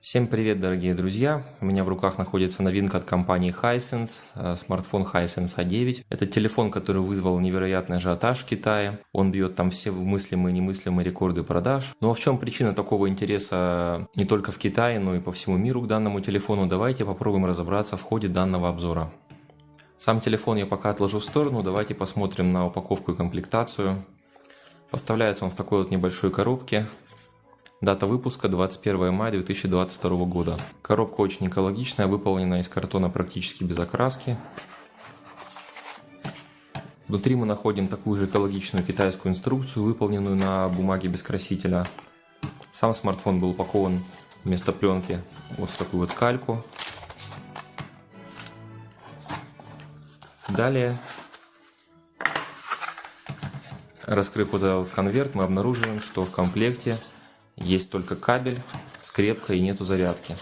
Всем привет, дорогие друзья! У меня в руках находится новинка от компании Hisense, смартфон Hisense A9. Это телефон, который вызвал невероятный ажиотаж в Китае. Он бьет там все мыслимые и немыслимые рекорды продаж. Ну а в чем причина такого интереса не только в Китае, но и по всему миру к данному телефону? Давайте попробуем разобраться в ходе данного обзора. Сам телефон я пока отложу в сторону. Давайте посмотрим на упаковку и комплектацию. Поставляется он в такой вот небольшой коробке. Дата выпуска 21 мая 2022 года. Коробка очень экологичная, выполнена из картона практически без окраски. Внутри мы находим такую же экологичную китайскую инструкцию, выполненную на бумаге без красителя. Сам смартфон был упакован вместо пленки вот в такую вот кальку. Далее, раскрыв вот этот конверт, мы обнаруживаем, что в комплекте есть только кабель, скрепка и нету зарядки.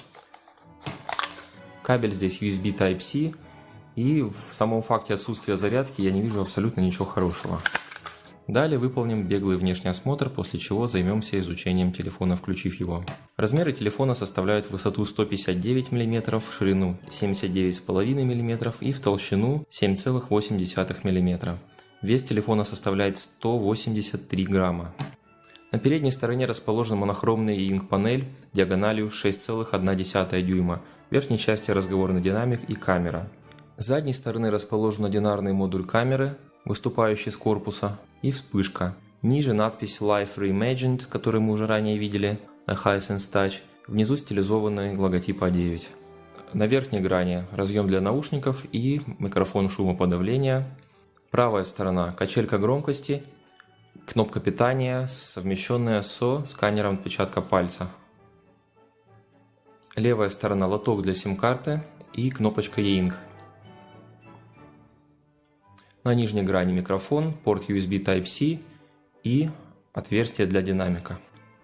Кабель здесь USB Type-C, и в самом факте отсутствия зарядки я не вижу абсолютно ничего хорошего. Далее выполним беглый внешний осмотр, после чего займемся изучением телефона, включив его. Размеры телефона составляют высоту 159 мм, в ширину 79,5 мм и в толщину 7,8 мм. Вес телефона составляет 183 грамма. На передней стороне расположен монохромный инк-панель диагональю 6,1 дюйма. В верхней части разговорный динамик и камера. С задней стороны расположен одинарный модуль камеры, выступающий с корпуса, и вспышка. Ниже надпись Life Reimagined, которую мы уже ранее видели на Hisense Touch. Внизу стилизованный логотип A9. На верхней грани разъем для наушников и микрофон шумоподавления. Правая сторона качелька громкости. Кнопка питания, совмещенная со сканером отпечатка пальца. Левая сторона лоток для сим-карты и кнопочка E-Ink. На нижней грани микрофон, порт USB Type-C и отверстие для динамика.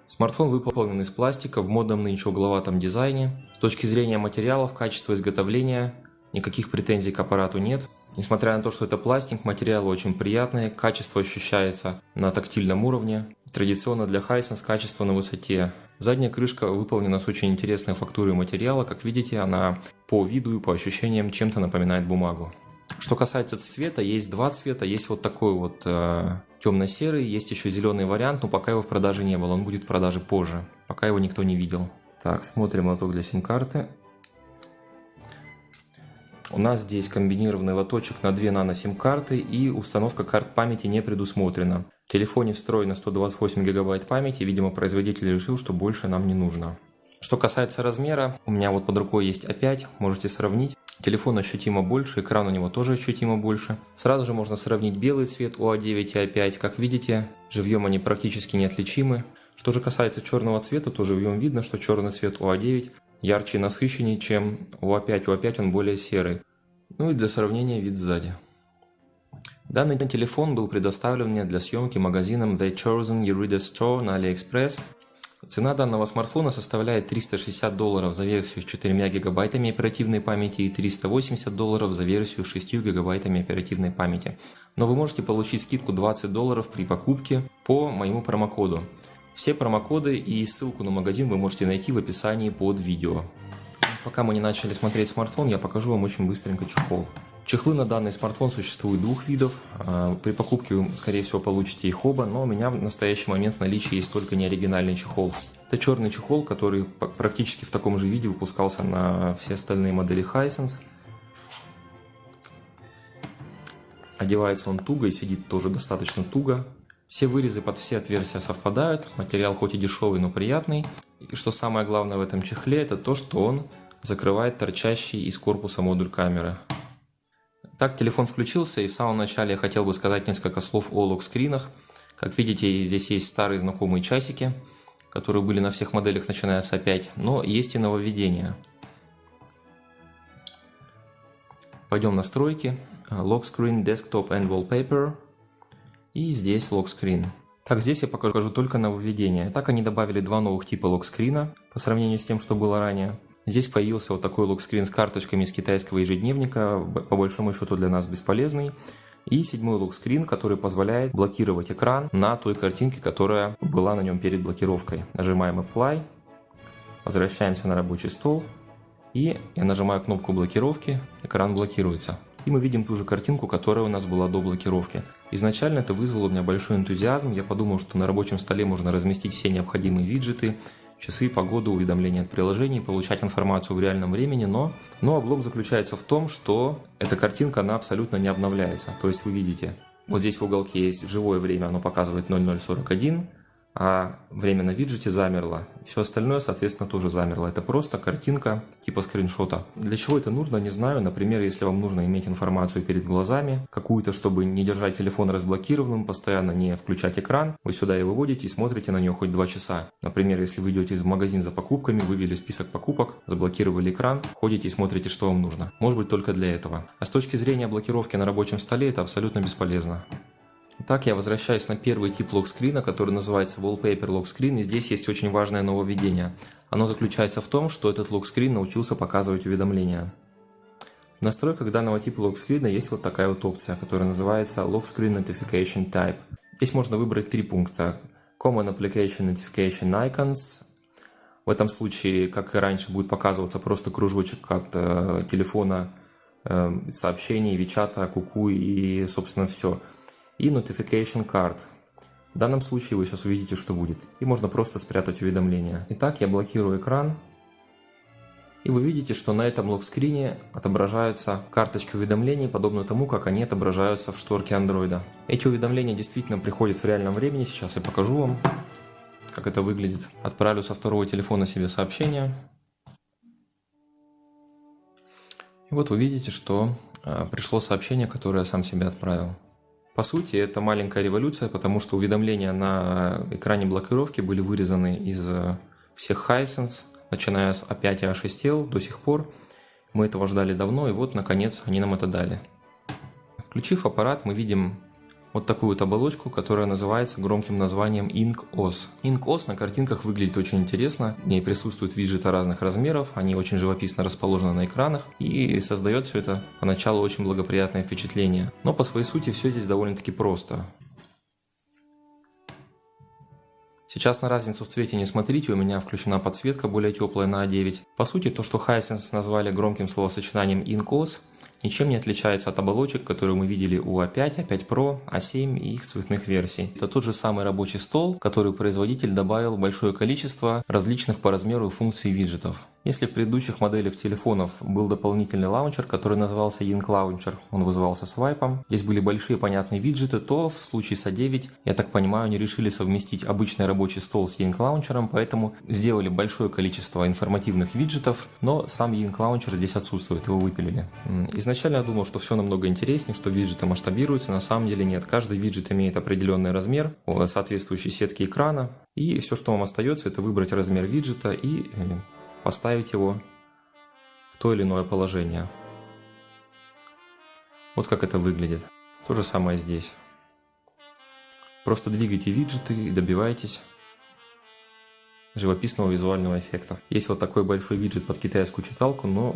Смартфон выполнен из пластика в модном нынче угловатом дизайне. С точки зрения материалов, качества изготовления никаких претензий к аппарату нет. Несмотря на то, что это пластик, материалы очень приятные, качество ощущается на тактильном уровне. Традиционно для Hisense качество на высоте. Задняя крышка выполнена с очень интересной фактурой материала. Как видите, она по виду и по ощущениям чем-то напоминает бумагу. Что касается цвета, есть два цвета. Есть вот такой вот темно-серый, есть еще зеленый вариант, но пока его в продаже не было. Он будет в продаже позже, пока его никто не видел. Так, смотрим лоток для сим-карты. У нас здесь комбинированный лоточек на 2 нано-сим-карты, и установка карт памяти не предусмотрена. В телефоне встроено 128 гигабайт памяти, видимо, производитель решил, что больше нам не нужно. Что касается размера, у меня вот под рукой есть A5, можете сравнить. Телефон ощутимо больше, экран у него тоже ощутимо больше. Сразу же можно сравнить белый цвет у A9 и A5. Как видите, живьем они практически неотличимы. Что же касается черного цвета, то живьем видно, что черный цвет у A9 ярче и насыщеннее, чем у A5. У A5 он более серый. Ну и для сравнения вид сзади. Данный телефон был предоставлен мне для съемки магазином The Chosen E-Reader Store на AliExpress. Цена данного смартфона составляет $360 за версию с 4 гигабайтами оперативной памяти и $380 за версию с 6 гигабайтами оперативной памяти. Но вы можете получить скидку $20 при покупке по моему промокоду. Все промокоды и ссылку на магазин вы можете найти в описании под видео. Пока мы не начали смотреть смартфон, я покажу вам очень быстренько чехол. Чехлы на данный смартфон существуют двух видов. При покупке вы, скорее всего, получите их оба, но у меня в настоящий момент в наличии есть только неоригинальный чехол. Это черный чехол, который практически в таком же виде выпускался на все остальные модели Hisense. Одевается он туго и сидит тоже достаточно туго. Все вырезы под все отверстия совпадают, материал хоть и дешевый, но приятный. И что самое главное в этом чехле, это то, что он закрывает торчащий из корпуса модуль камеры. Так, телефон включился, и в самом начале я хотел бы сказать несколько слов о локскринах. Как видите, здесь есть старые знакомые часики, которые были на всех моделях, начиная с A5, но есть и нововведения. Пойдем в настройки, Lockscreen, Desktop and Wallpaper, и здесь локскрин. Так, здесь я покажу только нововведения. Так, они добавили два новых типа локскрина по сравнению с тем, что было ранее. Здесь появился вот такой локскрин с карточками из китайского ежедневника, по большому счету для нас бесполезный. И 7-й локскрин, который позволяет блокировать экран на той картинке, которая была на нем перед блокировкой. Нажимаем Apply. Возвращаемся на рабочий стол. И я нажимаю кнопку блокировки, экран блокируется. И мы видим ту же картинку, которая у нас была до блокировки. Изначально это вызвало у меня большой энтузиазм. Я подумал, что на рабочем столе можно разместить все необходимые виджеты, часы, погоду, уведомления от приложений, получать информацию в реальном времени, но облом заключается в том, что эта картинка, она абсолютно не обновляется. То есть вы видите, вот здесь в уголке есть живое время, оно показывает 0041, а время на виджете замерло. Все остальное, соответственно, тоже замерло. Это просто картинка типа скриншота. Для чего это нужно, не знаю. Например, если вам нужно иметь информацию перед глазами, какую-то, чтобы не держать телефон разблокированным, постоянно не включать экран, вы сюда ее выводите и смотрите на нее хоть 2 часа. Например, если вы идете в магазин за покупками, вывели список покупок, заблокировали экран, ходите и смотрите, что вам нужно. Может быть, только для этого. А с точки зрения блокировки на рабочем столе это абсолютно бесполезно. Итак, я возвращаюсь на первый тип локскрина, который называется Wallpaper локскрин, и здесь есть очень важное нововведение. Оно заключается в том, что этот локскрин научился показывать уведомления. В настройках данного типа локскрина есть вот такая вот опция, которая называется Lockscreen Notification Type. Здесь можно выбрать 3 пункта. Common Application Notification Icons. В этом случае, как и раньше, будет показываться просто кружочек от телефона, сообщений, Вичата, Куку и, собственно, все. И Notification Card. В данном случае вы сейчас увидите, что будет. И можно просто спрятать уведомления. Итак, я блокирую экран. И вы видите, что на этом локскрине отображаются карточки уведомлений, подобно тому, как они отображаются в шторке Android. Эти уведомления действительно приходят в реальном времени. Сейчас я покажу вам, как это выглядит. Отправлю со второго телефона себе сообщение. И вот вы видите, что пришло сообщение, которое я сам себе отправил. По сути, это маленькая революция, потому что уведомления на экране блокировки были вырезаны из всех Hisense, начиная с A5 и A6L до сих пор. Мы этого ждали давно, и вот, наконец, они нам это дали. Включив аппарат, мы видим вот такую вот оболочку, которая называется громким названием InkOS. InkOS на картинках выглядит очень интересно. В ней присутствуют виджеты разных размеров, они очень живописно расположены на экранах, и создает все это поначалу очень благоприятное впечатление. Но по своей сути все здесь довольно-таки просто. Сейчас на разницу в цвете не смотрите, у меня включена подсветка более теплая на A9. По сути, то, что Hisense назвали громким словосочетанием InkOS, ничем не отличается от оболочек, которые мы видели у A5, A5 Pro, A7 и их цветных версий. Это тот же самый рабочий стол, который производитель добавил большое количество различных по размеру функций виджетов. Если в предыдущих моделях телефонов был дополнительный лаунчер, который назывался Ink Launcher, он вызывался свайпом, здесь были большие понятные виджеты, то в случае с A9, я так понимаю, они решили совместить обычный рабочий стол с Ink Launcher, поэтому сделали большое количество информативных виджетов, но сам Ink Launcher здесь отсутствует, его выпилили. Изначально я думал, что все намного интереснее, что виджеты масштабируются, на самом деле нет. Каждый виджет имеет определенный размер, соответствующей сетки экрана, и все, что вам остается, это выбрать размер виджета и поставить его в то или иное положение. Вот как это выглядит. То же самое здесь. Просто двигайте виджеты и добивайтесь живописного визуального эффекта. Есть вот такой большой виджет под китайскую читалку, но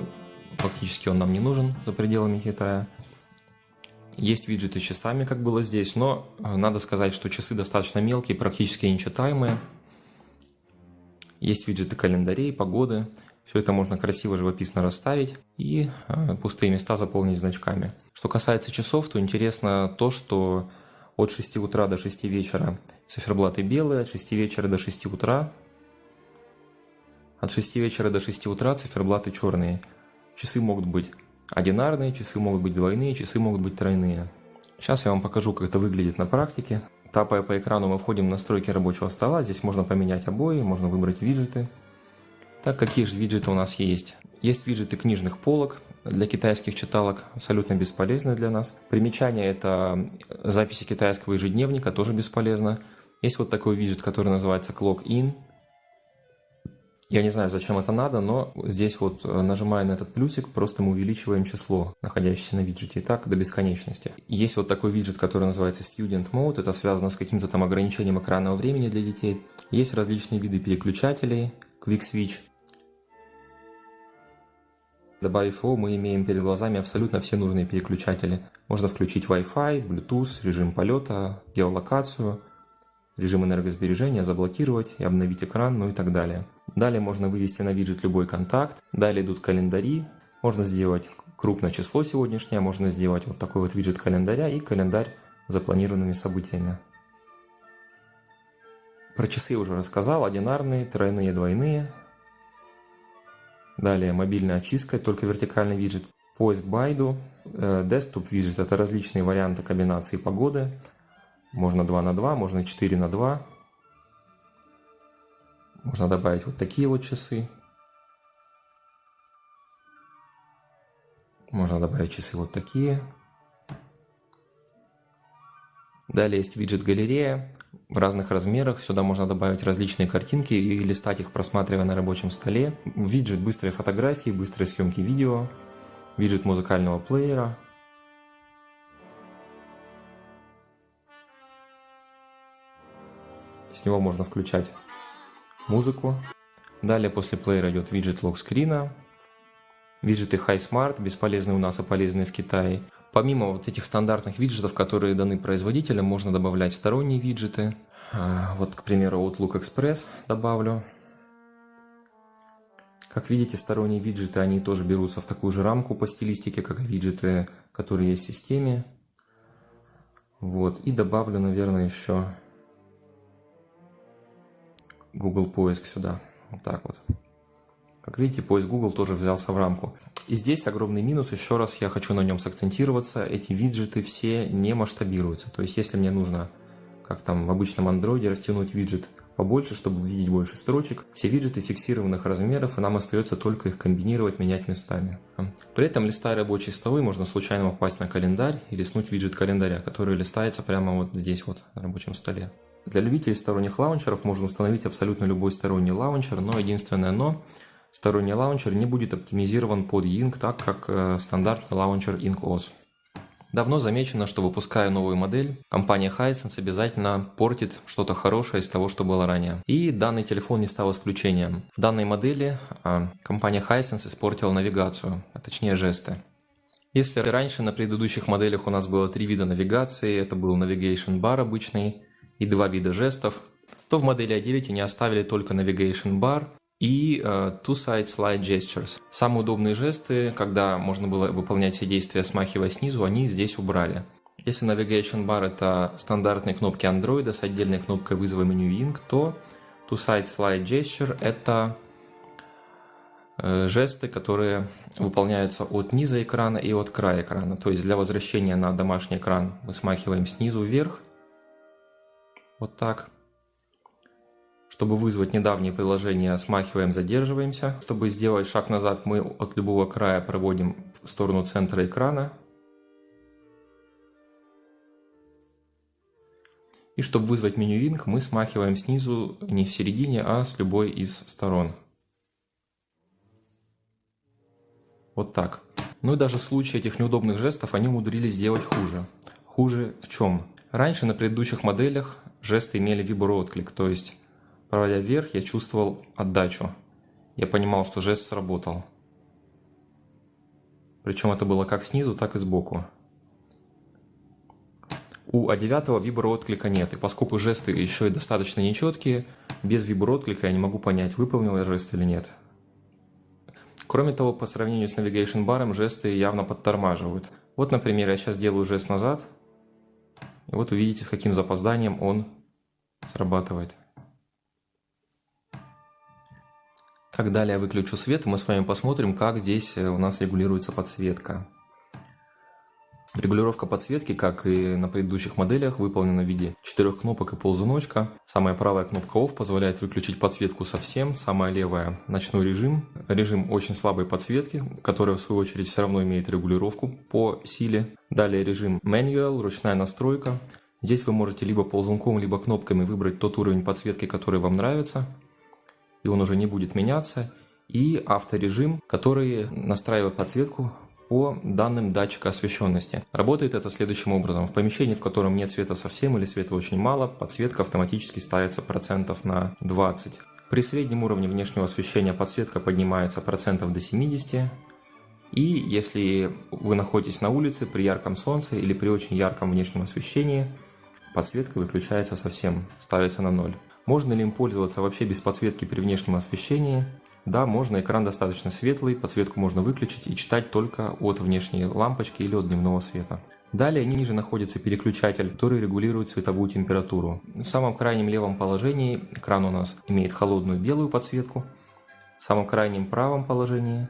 фактически он нам не нужен за пределами Китая. Есть виджеты с часами, как было здесь, но надо сказать, что часы достаточно мелкие, практически нечитаемые. Есть виджеты календарей, погоды. Все это можно красиво, живописно расставить и пустые места заполнить значками. Что касается часов, то интересно то, что от 6 утра до 6 вечера циферблаты белые, от 6 вечера до 6 утра. От 6 вечера до 6 утра циферблаты черные. Часы могут быть одинарные, часы могут быть двойные, часы могут быть тройные. Сейчас я вам покажу, как это выглядит на практике. Тапая по экрану, мы входим в настройки рабочего стола. Здесь можно поменять обои, можно выбрать виджеты. Так, какие же виджеты у нас есть? Есть виджеты книжных полок для китайских читалок, абсолютно бесполезны для нас. Примечание – это записи китайского ежедневника, тоже бесполезно. Есть вот такой виджет, который называется Clock In. Я не знаю, зачем это надо, но здесь вот, нажимая на этот плюсик, просто мы увеличиваем число, находящееся на виджете, и так до бесконечности. Есть вот такой виджет, который называется Student Mode, это связано с каким-то там ограничением экранного времени для детей. Есть различные виды переключателей, Quick Switch. Добавив его, мы имеем перед глазами абсолютно все нужные переключатели. Можно включить Wi-Fi, Bluetooth, режим полета, геолокацию, режим энергосбережения, заблокировать и обновить экран, ну и так далее. Далее можно вывести на виджет любой контакт. Далее идут календари. Можно сделать крупное число сегодняшнее, можно сделать вот такой вот виджет календаря и календарь с запланированными событиями. Про часы я уже рассказал, одинарные, тройные, двойные. Далее мобильная очистка, только вертикальный виджет. Поиск Байду. Desktop виджет — это различные варианты комбинации погоды. Можно 2 на 2, можно 4 на 2. Можно добавить вот такие вот часы. Можно добавить часы вот такие. Далее есть виджет галерея в разных размерах. Сюда можно добавить различные картинки и листать их, просматривая на рабочем столе. Виджет быстрой фотографии, быстрой съемки видео. Виджет музыкального плеера. С него можно включать музыку. Далее после плеера идет виджет локскрина. Виджеты HiSmart, бесполезные у нас и полезные в Китае. Помимо вот этих стандартных виджетов, которые даны производителям, можно добавлять сторонние виджеты. Вот, к примеру, Outlook Express добавлю. Как видите, сторонние виджеты, они тоже берутся в такую же рамку по стилистике, как и виджеты, которые есть в системе. Вот, и добавлю, наверное, еще Google поиск сюда. Вот так вот. Как видите, поиск Google тоже взялся в рамку. И здесь огромный минус, еще раз я хочу на нем сакцентироваться, эти виджеты все не масштабируются. То есть, если мне нужно, как там в обычном андроиде, растянуть виджет побольше, чтобы видеть больше строчек, все виджеты фиксированных размеров, и нам остается только их комбинировать, менять местами. При этом, листая рабочие столы, можно случайно попасть на календарь и листнуть виджет календаря, который листается прямо вот здесь вот на рабочем столе. Для любителей сторонних лаунчеров можно установить абсолютно любой сторонний лаунчер, но единственное но – сторонний лаунчер не будет оптимизирован под Ink, так как стандартный лаунчер InkOS. Давно замечено, что выпуская новую модель, компания Hisense обязательно портит что-то хорошее из того, что было ранее. И данный телефон не стал исключением. В данной модели компания Hisense испортила навигацию, а точнее жесты. Если раньше на предыдущих моделях у нас было 3 вида навигации, это был Navigation Bar обычный и 2 вида жестов, то в модели A9 они оставили только Navigation Bar и Two-Side Slide Gestures. Самые удобные жесты, когда можно было выполнять все действия, смахивая снизу, они здесь убрали. Если Navigation Bar — это стандартные кнопки Android с отдельной кнопкой вызова меню Ink, то Two-Side Slide Gesture — это жесты, которые выполняются от низа экрана и от края экрана. То есть для возвращения на домашний экран мы смахиваем снизу вверх. Вот так. Чтобы вызвать недавние приложения, смахиваем, задерживаемся. Чтобы сделать шаг назад, мы от любого края проводим в сторону центра экрана. И чтобы вызвать меню Ink, мы смахиваем снизу, не в середине, а с любой из сторон. Вот так. Ну и даже в случае этих неудобных жестов они умудрились сделать хуже. Хуже в чем? Раньше на предыдущих моделях жесты имели виброотклик, то есть проводя вверх, я чувствовал отдачу. Я понимал, что жест сработал. Причем это было как снизу, так и сбоку. У A9 виброотклика нет. И поскольку жесты еще и достаточно нечеткие, без виброотклика я не могу понять, выполнил я жест или нет. Кроме того, по сравнению с Navigation Bar жесты явно подтормаживают. Вот, например, я сейчас делаю жест назад. И вот увидите, с каким запозданием он срабатывает. Так, далее я выключу свет, и мы с вами посмотрим, как здесь у нас регулируется подсветка. Регулировка подсветки, как и на предыдущих моделях, выполнена в виде 4 кнопок и ползуночка. Самая правая кнопка OFF позволяет выключить подсветку совсем, самая левая – ночной режим. Режим очень слабой подсветки, который в свою очередь все равно имеет регулировку по силе. Далее режим Manual, ручная настройка. Здесь вы можете либо ползунком, либо кнопками выбрать тот уровень подсветки, который вам нравится, и он уже не будет меняться. И авторежим, который настраивает подсветку по данным датчика освещенности. Работает это следующим образом. В помещении, в котором нет света совсем или света очень мало, подсветка автоматически ставится процентов на 20. При среднем уровне внешнего освещения подсветка поднимается процентов до 70. И если вы находитесь на улице при ярком солнце или при очень ярком внешнем освещении, подсветка выключается совсем, ставится на 0. Можно ли им пользоваться вообще без подсветки при внешнем освещении? Да, можно, экран достаточно светлый, подсветку можно выключить и читать только от внешней лампочки или от дневного света. Далее ниже находится переключатель, который регулирует цветовую температуру. В самом крайнем левом положении экран у нас имеет холодную белую подсветку. В самом крайнем правом положении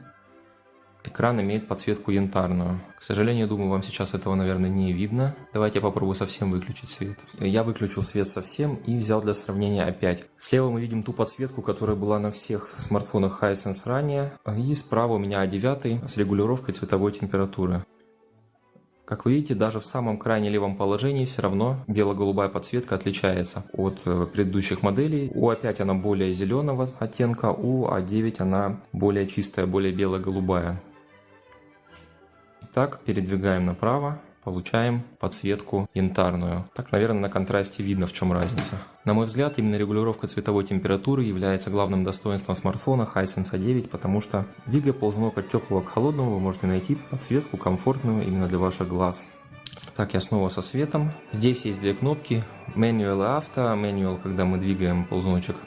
экран имеет подсветку янтарную. К сожалению, думаю, вам сейчас этого, наверное, не видно. Давайте я попробую совсем выключить свет. Я выключил свет совсем и взял для сравнения опять. Слева мы видим ту подсветку, которая была на всех смартфонах Hisense ранее. И справа у меня A9 с регулировкой цветовой температуры. Как вы видите, даже в самом крайне левом положении все равно бело-голубая подсветка отличается от предыдущих моделей. У A5 она более зеленого оттенка, у A9 она более чистая, более бело-голубая. Итак, передвигаем направо, получаем подсветку янтарную. Так, наверное, на контрасте видно, в чем разница. На мой взгляд, именно регулировка цветовой температуры является главным достоинством смартфона Hisense A9, потому что, двигая ползунок от теплого к холодному, вы можете найти подсветку комфортную именно для ваших глаз. Так, я снова со светом. Здесь есть две кнопки: Manual и Auto. Manual, когда мы двигаем ползуночек,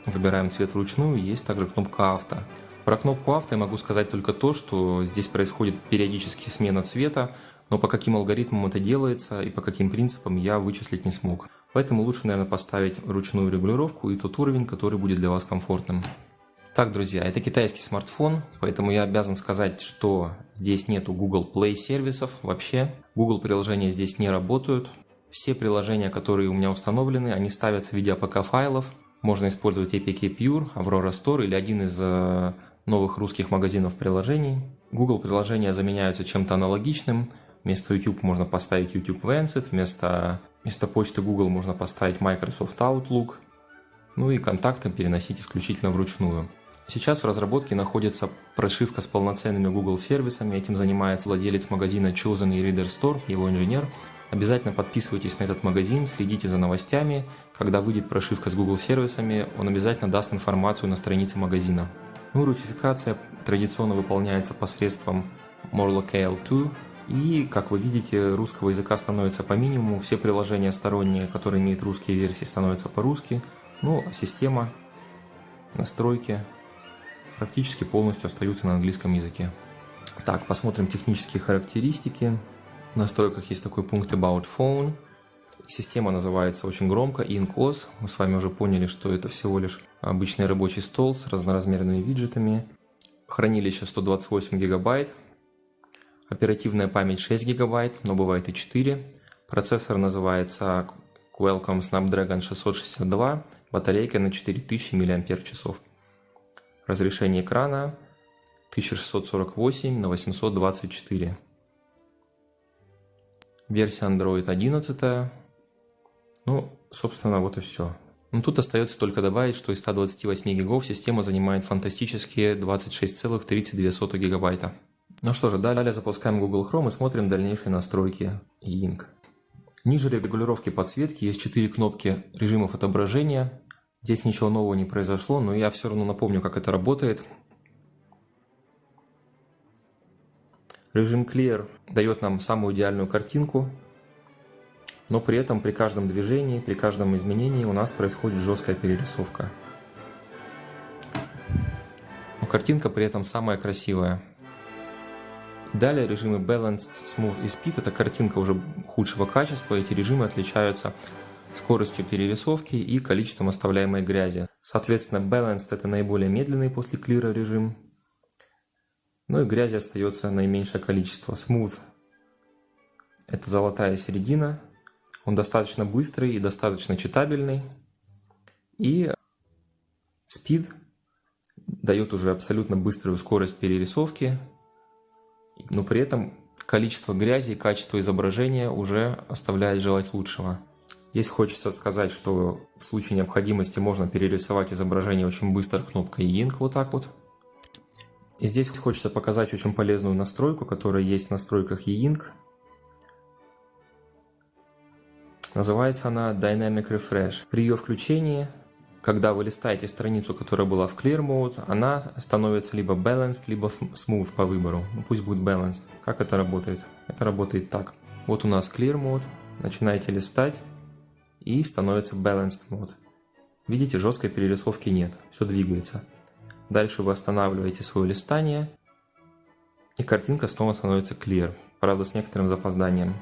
выбираем цвет вручную, есть также кнопка Auto. Про кнопку Auto я могу сказать только то, что здесь происходит периодически смена цвета, но по каким алгоритмам это делается и по каким принципам я вычислить не смог. Поэтому лучше, наверное, поставить ручную регулировку и тот уровень, который будет для вас комфортным. Так, друзья, это китайский смартфон, поэтому я обязан сказать, что здесь нету Google Play сервисов вообще. Google приложения здесь не работают. Все приложения, которые у меня установлены, они ставятся в виде APK файлов. Можно использовать APK Pure, Aurora Store или один из новых русских магазинов приложений. Google приложения заменяются чем-то аналогичным. Вместо YouTube можно поставить YouTube Vancet, вместо почты Google можно поставить Microsoft Outlook. Ну и контакты переносить исключительно вручную. Сейчас в разработке находится прошивка с полноценными Google сервисами. Этим занимается владелец магазина Chosen и Reader Store, его инженер. Обязательно подписывайтесь на этот магазин, следите за новостями. Когда выйдет прошивка с Google сервисами, он обязательно даст информацию на странице магазина. Ну, русификация традиционно выполняется посредством Morlocale 2. И, как вы видите, русского языка становится по минимуму. Все приложения сторонние, которые имеют русские версии, становятся по-русски. Ну, а система, настройки практически полностью остаются на английском языке. Так, посмотрим технические характеристики. В настройках есть такой пункт About Phone. Система называется очень громко InkOS. Мы с вами уже поняли, что это всего лишь обычный рабочий стол с разноразмерными виджетами. Хранилище 128 гигабайт. Оперативная память 6 гигабайт, но бывает и 4. Процессор называется Qualcomm Snapdragon 662. Батарейка на 4000 мАч. Разрешение экрана 1648 на 824. Версия Android 11. Ну, собственно, вот и все. Но тут остается только добавить, что из 128 гигов система занимает фантастические 26,32 гигабайта. Ну что же, далее запускаем Google Chrome и смотрим дальнейшие настройки E-Ink. Ниже регулировки подсветки есть 4 кнопки режимов отображения. Здесь ничего нового не произошло, но я все равно напомню, как это работает. Режим Clear дает нам самую идеальную картинку, но при этом при каждом движении, при каждом изменении у нас происходит жесткая перерисовка. Но картинка при этом самая красивая. Далее режимы Balanced, Smooth и Speed. Это картинка уже худшего качества. Эти режимы отличаются скоростью перерисовки и количеством оставляемой грязи. Соответственно, Balanced — это наиболее медленный после клира режим. Ну и грязи остается наименьшее количество. Smooth — это золотая середина. Он достаточно быстрый и достаточно читабельный. И Speed дает уже абсолютно быструю скорость перерисовки, но при этом количество грязи и качество изображения уже оставляет желать лучшего. Здесь хочется сказать, что в случае необходимости можно перерисовать изображение очень быстро кнопкой E-Ink, вот так вот. И здесь хочется показать очень полезную настройку, которая есть в настройках E-Ink. Называется она Dynamic Refresh. При ее включении, когда вы листаете страницу, которая была в Clear Mode, она становится либо Balanced, либо Smooth по выбору. Ну, пусть будет Balanced. Как это работает? Это работает так. Вот у нас Clear Mode. Начинаете листать и становится Balanced Mode. Видите, жесткой перерисовки нет, все двигается. Дальше вы останавливаете свое листание, и картинка снова становится clear, правда с некоторым запозданием.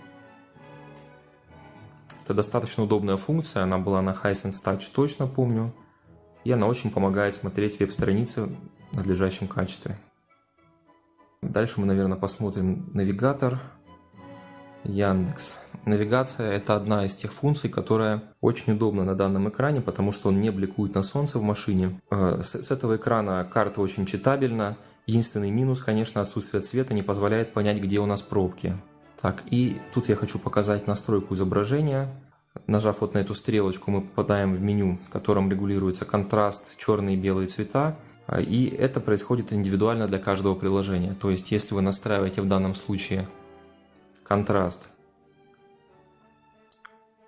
Это достаточно удобная функция, она была на Hisense Touch, точно помню, и она очень помогает смотреть веб-страницы в надлежащем качестве. Дальше мы, наверное, посмотрим навигатор. Яндекс. Навигация – это одна из тех функций, которая очень удобна на данном экране, потому что он не бликует на солнце в машине. С этого экрана карта очень читабельна. Единственный минус, конечно, отсутствие цвета не позволяет понять, где у нас пробки. Так, и тут я хочу показать настройку изображения. Нажав вот на эту стрелочку, мы попадаем в меню, в котором регулируется контраст, черные и белые цвета. И это происходит индивидуально для каждого приложения. То есть, если вы настраиваете в данном случае контраст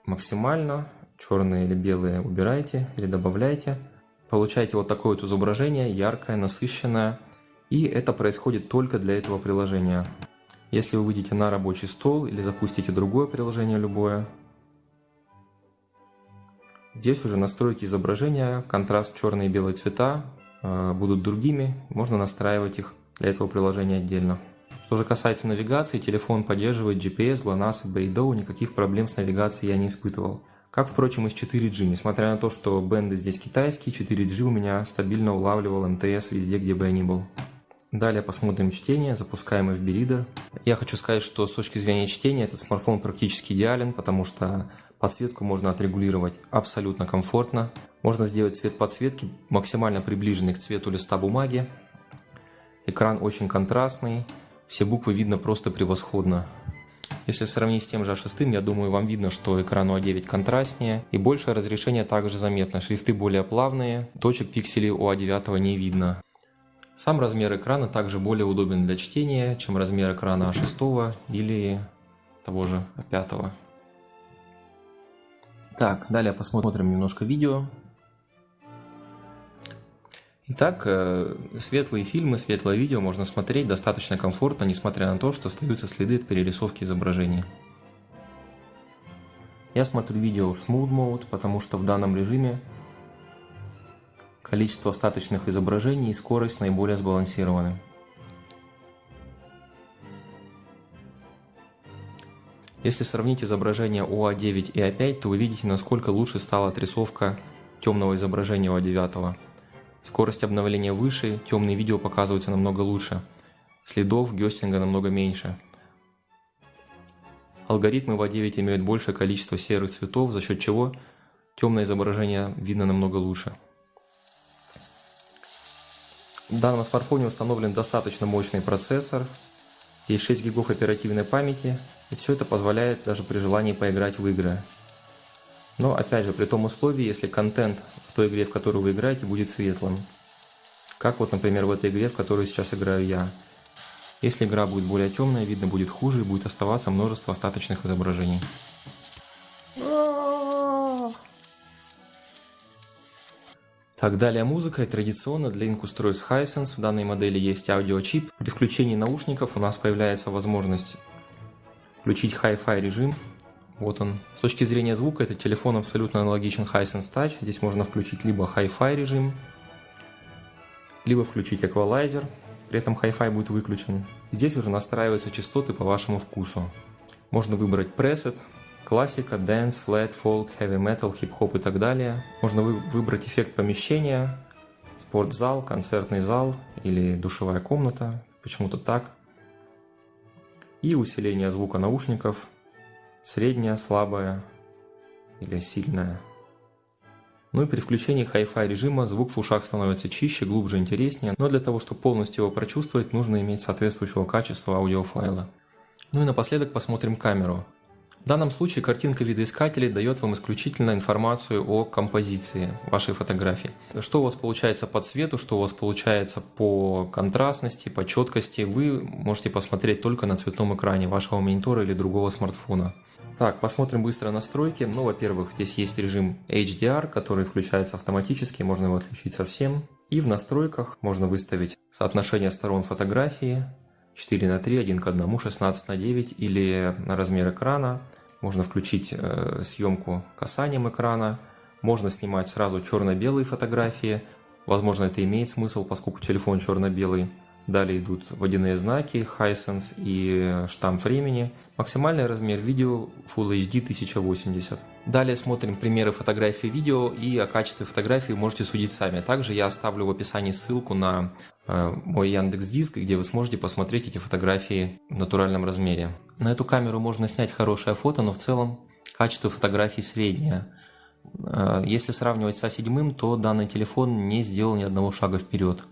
максимально, черные или белые убираете или добавляете, получаете вот такое вот изображение, яркое, насыщенное. И это происходит только для этого приложения. Если вы выйдете на рабочий стол или запустите другое приложение любое, здесь уже настройки изображения, контраст, черные и белые цвета будут другими, можно настраивать их для этого приложения отдельно. Что же касается навигации, телефон поддерживает GPS, GLONASS и Beidou, никаких проблем с навигацией я не испытывал. Как, впрочем, и с 4G, несмотря на то, что бенды здесь китайские, 4G у меня стабильно улавливал МТС везде, где бы я ни был. Далее посмотрим чтение, запускаем FB Reader. Я хочу сказать, что с точки зрения чтения этот смартфон практически идеален, потому что подсветку можно отрегулировать абсолютно комфортно. Можно сделать цвет подсветки максимально приближенный к цвету листа бумаги. Экран очень контрастный, все буквы видно просто превосходно. Если сравнить с тем же A6, я думаю, вам видно, что экран у A9 контрастнее и большее разрешение также заметно. Шрифты более плавные, точек пикселей у A9 не видно. Сам размер экрана также более удобен для чтения, чем размер экрана A6 или того же A5. Так, далее посмотрим немножко видео. Итак, светлые фильмы, светлое видео можно смотреть достаточно комфортно, несмотря на то, что остаются следы от перерисовки изображений. Я смотрю видео в Smooth Mode, потому что в данном режиме количество остаточных изображений и скорость наиболее сбалансированы. Если сравнить изображения у A9 и A5, то вы видите, насколько лучше стала отрисовка темного изображения у A9. Скорость обновления выше, темные видео показываются намного лучше, следов гёстинга намного меньше. Алгоритмы в A9 имеют большее количество серых цветов, за счет чего темное изображение видно намного лучше. В данном смартфоне установлен достаточно мощный процессор, здесь 6 гигов оперативной памяти, и все это позволяет даже при желании поиграть в игры. Но опять же, при том условии, если контент в той игре, в которую вы играете, будет светлым. Как вот, например, в этой игре, в которую сейчас играю я. Если игра будет более темная, видно будет хуже и будет оставаться множество остаточных изображений. Так, далее музыка. И традиционно для инк-устройств Hisense в данной модели есть аудиочип. При включении наушников у нас появляется возможность включить Hi-Fi режим. Вот он. С точки зрения звука этот телефон абсолютно аналогичен Hisense Touch. Здесь можно включить либо Hi-Fi режим, либо включить эквалайзер. При этом Hi-Fi будет выключен. Здесь уже настраиваются частоты по вашему вкусу. Можно выбрать пресет, классика, dance, flat, folk, heavy metal, хип-хоп и так далее. Можно выбрать эффект помещения, спортзал, концертный зал или душевая комната, почему-то так. И усиление звука наушников. Средняя, слабая или сильная. Ну и при включении Hi-Fi режима звук в ушах становится чище, глубже, интереснее, но для того, чтобы полностью его прочувствовать, нужно иметь соответствующего качества аудиофайла. Ну и напоследок посмотрим камеру. В данном случае картинка видоискателей дает вам исключительно информацию о композиции вашей фотографии. Что у вас получается по цвету, что у вас получается по контрастности, по четкости, вы можете посмотреть только на цветном экране вашего монитора или другого смартфона. Так, посмотрим быстро настройки. Ну, во-первых, здесь есть режим HDR, который включается автоматически, можно его отключить совсем. И в настройках можно выставить соотношение сторон фотографии 4:3, 1:1, 16:9 или на размер экрана. Можно включить съемку касанием экрана, Можно снимать сразу черно-белые фотографии. Возможно, это имеет смысл, поскольку телефон черно-белый. Далее идут водяные знаки, Hisense и штамп времени. Максимальный размер видео Full HD 1080. Далее смотрим примеры фотографий видео, и о качестве фотографий можете судить сами. Также я оставлю в описании ссылку на мой Яндекс.Диск, где вы сможете посмотреть эти фотографии в натуральном размере. На эту камеру можно снять хорошее фото, но в целом качество фотографий среднее. Если сравнивать с А7, то данный телефон не сделал ни одного шага вперед.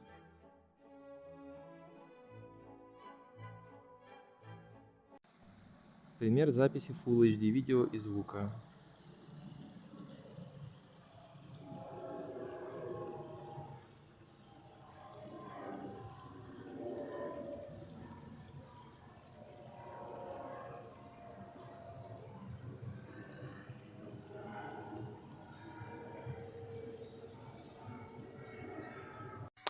Пример записи Full HD видео и звука.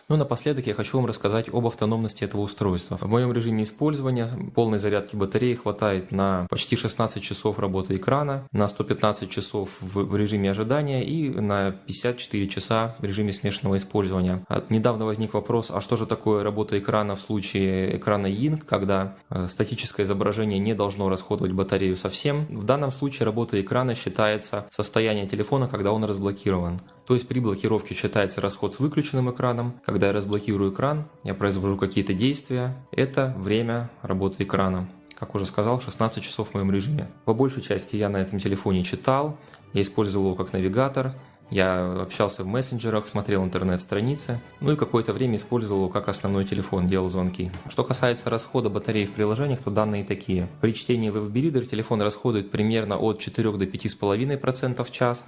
Ну, напоследок я хочу вам рассказать об автономности этого устройства. В моем режиме использования полной зарядки батареи хватает на почти 16 часов работы экрана, на 115 часов в режиме ожидания и на 54 часа в режиме смешанного использования. Недавно возник вопрос, а что же такое работа экрана в случае экрана Ying, когда статическое изображение не должно расходовать батарею совсем. В данном случае работа экрана считается состояние телефона, когда он разблокирован. То есть при блокировке считается расход с выключенным экраном. Когда я разблокирую экран, я произвожу какие-то действия. Это время работы экрана. Как уже сказал, 16 часов в моем режиме. По большей части я на этом телефоне читал, я использовал его как навигатор, я общался в мессенджерах, смотрел интернет-страницы, ну и какое-то время использовал его как основной телефон, делал звонки. Что касается расхода батареи в приложениях, то данные такие. При чтении в FB Reader телефон расходует примерно от 4 до 5,5% в час.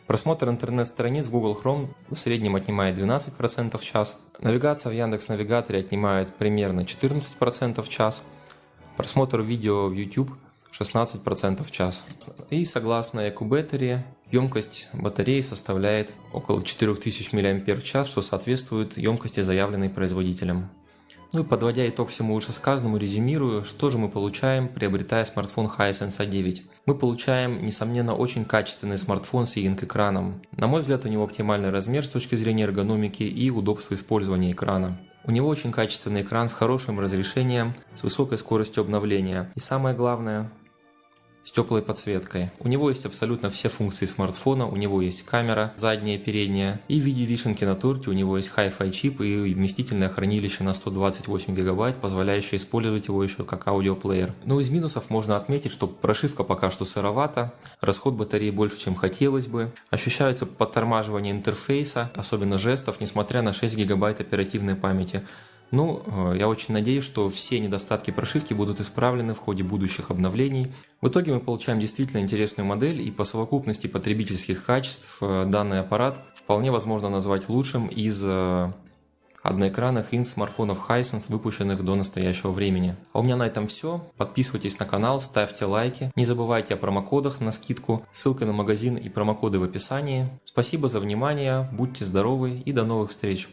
Просмотр интернет-страниц в Google Chrome в среднем отнимает 12% в час. Навигация в Яндекс.Навигаторе отнимает примерно 14% в час. Просмотр видео в YouTube 16% в час. И согласно EcoBattery, емкость батареи составляет около 4000 мАч, что соответствует емкости, заявленной производителем. Ну и подводя итог всему вышесказанному, резюмирую, что же мы получаем, приобретая смартфон Hisense A9. Мы получаем, несомненно, очень качественный смартфон с Ying-экраном. На мой взгляд, у него оптимальный размер с точки зрения эргономики и удобства использования экрана. У него очень качественный экран с хорошим разрешением, с высокой скоростью обновления. И самое главное, с теплой подсветкой. У него есть абсолютно все функции смартфона, у него есть камера задняя, передняя, и в виде вишенки на торте у него есть Hi-Fi чип и вместительное хранилище на 128 гигабайт, позволяющее использовать его еще как аудиоплеер. Но из минусов можно отметить, что прошивка пока что сыровата, расход батареи больше, чем хотелось бы, ощущается подтормаживание интерфейса, особенно жестов, несмотря на 6 гигабайт оперативной памяти. Ну, я очень надеюсь, что все недостатки прошивки будут исправлены в ходе будущих обновлений. В итоге мы получаем действительно интересную модель, и по совокупности потребительских качеств данный аппарат вполне возможно назвать лучшим из одноэкранных смартфонов Hisense, выпущенных до настоящего времени. А у меня на этом все. Подписывайтесь на канал, ставьте лайки. Не забывайте о промокодах на скидку. Ссылка на магазин и промокоды в описании. Спасибо за внимание, будьте здоровы и до новых встреч!